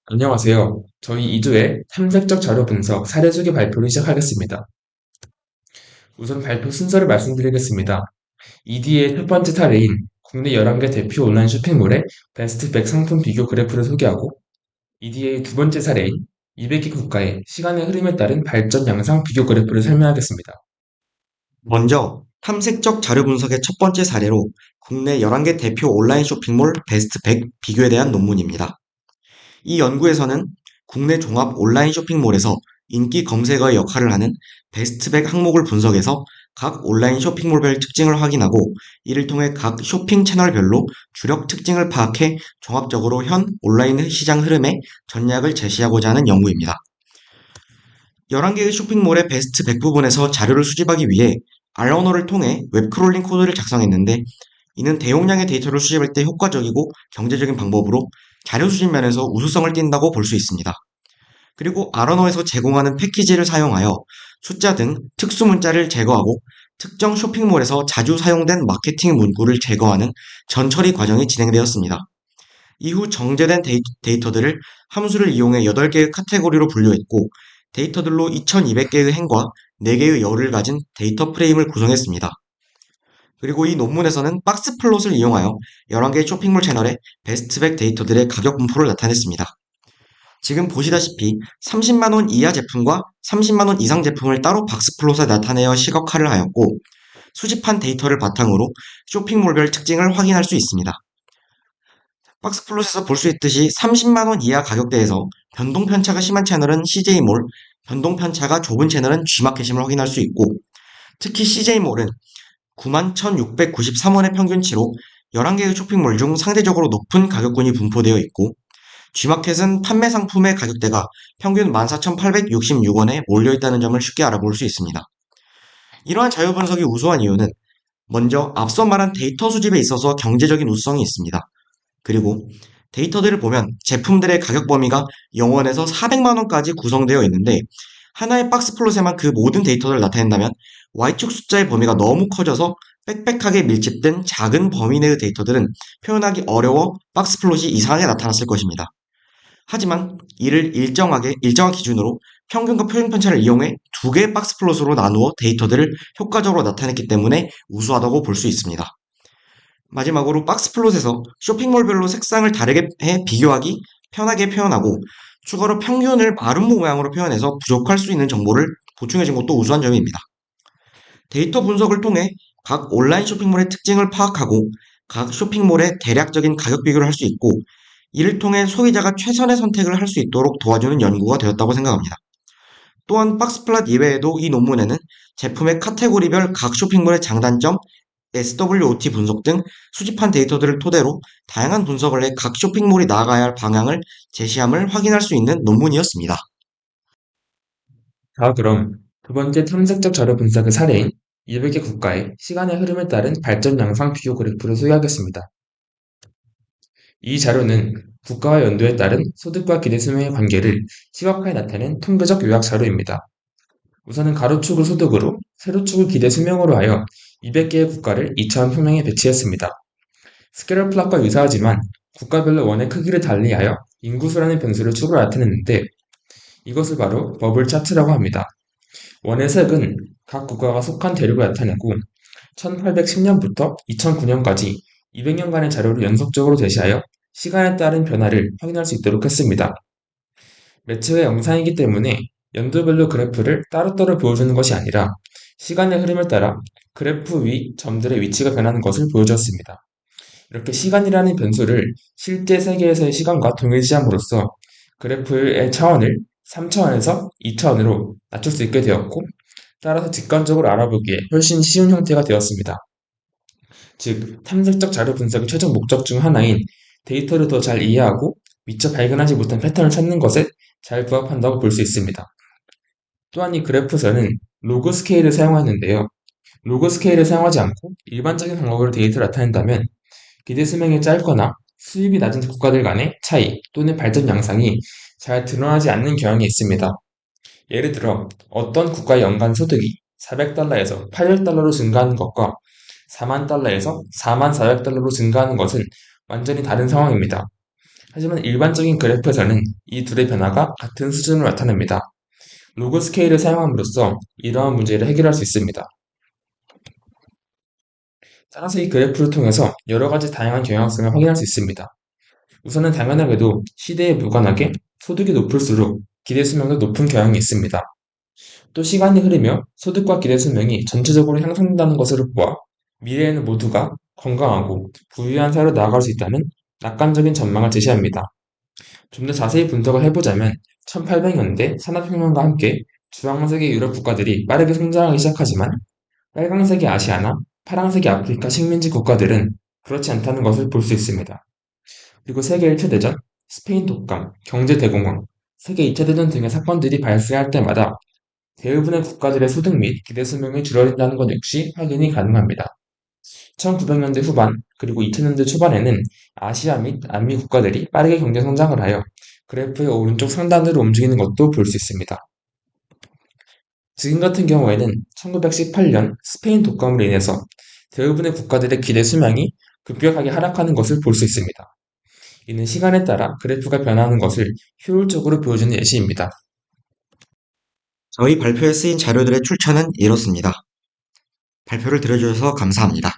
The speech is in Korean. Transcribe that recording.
안녕하세요. 저희 2주의 탐색적 자료 분석 사례주기 발표를 시작하겠습니다. 우선 발표 순서를 말씀드리겠습니다. ED의 첫 번째 사례인 국내 11개 대표 온라인 쇼핑몰의 베스트 100 상품 비교 그래프를 소개하고, ED의 두 번째 사례인 200개 국가의 시간의 흐름에 따른 발전 양상 비교 그래프를 설명하겠습니다. 먼저 탐색적 자료 분석의 첫 번째 사례로 국내 11개 대표 온라인 쇼핑몰 베스트 100 비교에 대한 논문입니다. 이 연구에서는 국내 종합 온라인 쇼핑몰에서 인기 검색어의 역할을 하는 베스트 100 항목을 분석해서 각 온라인 쇼핑몰별 특징을 확인하고, 이를 통해 각 쇼핑 채널별로 주력 특징을 파악해 종합적으로 현 온라인 시장 흐름에 전략을 제시하고자 하는 연구입니다. 11개의 쇼핑몰의 베스트 100 부분에서 자료를 수집하기 위해 알러너를 통해 웹크롤링 코드를 작성했는데, 이는 대용량의 데이터를 수집할 때 효과적이고 경제적인 방법으로 자료 수집 면에서 우수성을 띈다고 볼 수 있습니다. 그리고 알러너에서 제공하는 패키지를 사용하여 숫자 등 특수 문자를 제거하고 특정 쇼핑몰에서 자주 사용된 마케팅 문구를 제거하는 전처리 과정이 진행되었습니다. 이후 정제된 데이터들을 함수를 이용해 8개의 카테고리로 분류했고, 데이터들로 2200개의 행과 4개의 열을 가진 데이터 프레임을 구성했습니다. 그리고 이 논문에서는 박스 플롯을 이용하여 11개의 쇼핑몰 채널의 베스트 100 데이터들의 가격 분포를 나타냈습니다. 지금 보시다시피 30만원 이하 제품과 30만원 이상 제품을 따로 박스 플롯에 나타내어 시각화를 하였고, 수집한 데이터를 바탕으로 쇼핑몰별 특징을 확인할 수 있습니다. 박스플롯에서 볼 수 있듯이 30만원 이하 가격대에서 변동 편차가 심한 채널은 CJ몰, 변동 편차가 좁은 채널은 G마켓임을 확인할 수 있고, 특히 CJ몰은 91,693원의 평균치로 11개의 쇼핑몰 중 상대적으로 높은 가격군이 분포되어 있고, G마켓은 판매 상품의 가격대가 평균 14,866원에 몰려있다는 점을 쉽게 알아볼 수 있습니다. 이러한 자료 분석이 우수한 이유는 먼저 앞서 말한 데이터 수집에 있어서 경제적인 우수성이 있습니다. 그리고 데이터들을 보면 제품들의 가격 범위가 0원에서 400만 원까지 구성되어 있는데, 하나의 박스 플롯에만 그 모든 데이터를 나타낸다면 Y축 숫자의 범위가 너무 커져서 빽빽하게 밀집된 작은 범위 내의 데이터들은 표현하기 어려워 박스 플롯이 이상하게 나타났을 것입니다. 하지만 이를 일정한 기준으로 평균과 표준 편차를 이용해 두 개의 박스 플롯으로 나누어 데이터들을 효과적으로 나타냈기 때문에 우수하다고 볼 수 있습니다. 마지막으로 박스 플롯에서 쇼핑몰별로 색상을 다르게 해 비교하기 편하게 표현하고, 추가로 평균을 마름모 모양으로 표현해서 부족할 수 있는 정보를 보충해준 것도 우수한 점입니다. 데이터 분석을 통해 각 온라인 쇼핑몰의 특징을 파악하고 각 쇼핑몰의 대략적인 가격 비교를 할 수 있고, 이를 통해 소비자가 최선의 선택을 할 수 있도록 도와주는 연구가 되었다고 생각합니다. 또한 박스플롯 이외에도 이 논문에는 제품의 카테고리별 각 쇼핑몰의 장단점, SWOT 분석 등 수집한 데이터들을 토대로 다양한 분석을 해 각 쇼핑몰이 나아가야 할 방향을 제시함을 확인할 수 있는 논문이었습니다. 그럼 두 번째 탐색적 자료 분석의 사례인 200개 국가의 시간의 흐름에 따른 발전 양상 비교 그래프를 소개하겠습니다. 이 자료는 국가와 연도에 따른 소득과 기대 수명의 관계를 시각화해 나타낸 통계적 요약 자료입니다. 우선은 가로축을 소득으로, 세로축을 기대 수명으로 하여 200개의 국가를 2차원 평면에 배치했습니다. 스케일러 플롯과 유사하지만 국가별로 원의 크기를 달리하여 인구수라는 변수를 축으로 나타냈는데, 이것을 바로 버블 차트라고 합니다. 원의 색은 각 국가가 속한 대륙을 나타내고, 1810년부터 2009년까지 200년간의 자료를 연속적으로 제시하여 시간에 따른 변화를 확인할 수 있도록 했습니다. 매체의 영상이기 때문에 연도별로 그래프를 따로따로 보여주는 것이 아니라 시간의 흐름에 따라 그래프 위 점들의 위치가 변하는 것을 보여주었습니다. 이렇게 시간이라는 변수를 실제 세계에서의 시간과 동일시함으로써 그래프의 차원을 3차원에서 2차원으로 낮출 수 있게 되었고, 따라서 직관적으로 알아보기에 훨씬 쉬운 형태가 되었습니다. 즉, 탐색적 자료 분석의 최종 목적 중 하나인 데이터를 더 잘 이해하고 미처 발견하지 못한 패턴을 찾는 것에 잘 부합한다고 볼 수 있습니다. 또한 이 그래프에서는 로그 스케일을 사용하였는데요. 로그 스케일을 사용하지 않고 일반적인 방법으로 데이터를 나타낸다면 기대 수명이 짧거나 수입이 낮은 국가들 간의 차이 또는 발전 양상이 잘 드러나지 않는 경향이 있습니다. 예를 들어 어떤 국가의 연간 소득이 400달러에서 800달러로 증가하는 것과 4만 달러에서 4만 400달러로 증가하는 것은 완전히 다른 상황입니다. 하지만 일반적인 그래프에서는 이 둘의 변화가 같은 수준을 나타냅니다. 로그 스케일을 사용함으로써 이러한 문제를 해결할 수 있습니다. 따라서 이 그래프를 통해서 여러 가지 다양한 경향성을 확인할 수 있습니다. 우선은 당연하게도 시대에 무관하게 소득이 높을수록 기대 수명도 높은 경향이 있습니다. 또 시간이 흐르며 소득과 기대 수명이 전체적으로 향상된다는 것으로 보아 미래에는 모두가 건강하고 부유한 사회로 나아갈 수 있다는 낙관적인 전망을 제시합니다. 좀 더 자세히 분석을 해보자면 1800년대 산업혁명과 함께 주황색의 유럽 국가들이 빠르게 성장하기 시작하지만 빨강색의 아시아나 파랑색의 아프리카 식민지 국가들은 그렇지 않다는 것을 볼 수 있습니다. 그리고 세계 1차 대전, 스페인 독감, 경제 대공황, 세계 2차 대전 등의 사건들이 발생할 때마다 대부분의 국가들의 소득 및 기대 수명이 줄어든다는 것 역시 확인이 가능합니다. 1900년대 후반 그리고 2000년대 초반에는 아시아 및 남미 국가들이 빠르게 경제 성장을 하여 그래프의 오른쪽 상단으로 움직이는 것도 볼 수 있습니다. 지금 같은 경우에는 1918년 스페인 독감으로 인해서 대부분의 국가들의 기대 수명이 급격하게 하락하는 것을 볼 수 있습니다. 이는 시간에 따라 그래프가 변하는 것을 효율적으로 보여주는 예시입니다. 저희 발표에 쓰인 자료들의 출처는 이렇습니다. 발표를 들어주셔서 감사합니다.